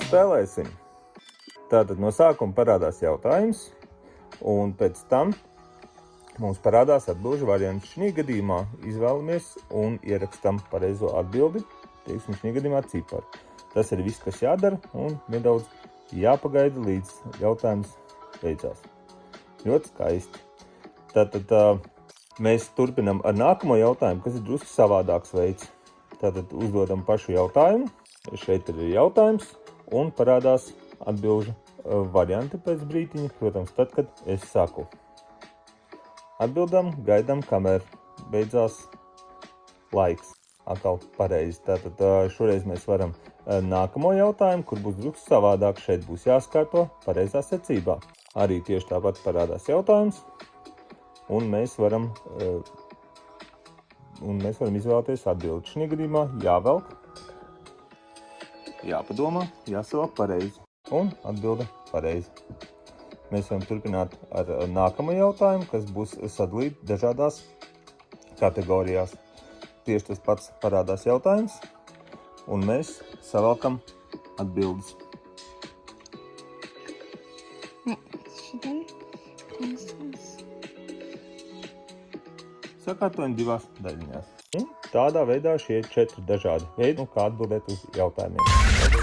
Spēlēsim. Tātad no sākuma parādās jautājums, un pēc tam mums parādās atbilžu varianti. Šī gadījumā izvēlamies un ierakstam pareizo atbildi, teiksim, šī gadījumā ciparu. Tas ir viss, kas jādara, un nedaudz jāpagaida, līdz jautājums beidzās. Ļoti skaisti. Tātad mēs turpinam ar nākamo jautājumu, kas ir drusku savādāks veids. Tātad uzdodam pašu jautājumu. Šeit ir jautājums un parādās atbilžu varianti pēc brītiņa, protams, tad, kad es saku. Atbildam, gaidam, kamēr beidzās laiks. Atkal pareizi. Tātad šoreiz mēs varam nākamo jautājumu, kur būs drusku savādāk. Šeit būs jāskārto pareizā secībā. Arī tieši tāpat parādās jautājums, un mēs varam izvēlēties atbildi. Šī gadījumā jāvelk, jāpadomā, jāsavelk pareizi, un atbilde pareizi. Mēs varam turpināt ar nākamo jautājumu, kas būs sadalīti dažādās kategorijās. Tieši tas pats parādās jautājums, un mēs savelkam atbildes. Sakārtojam divās daļiņās. Un tādā veidā šie 4 dažādi veidi, kā atbildēt uz jautājumiem.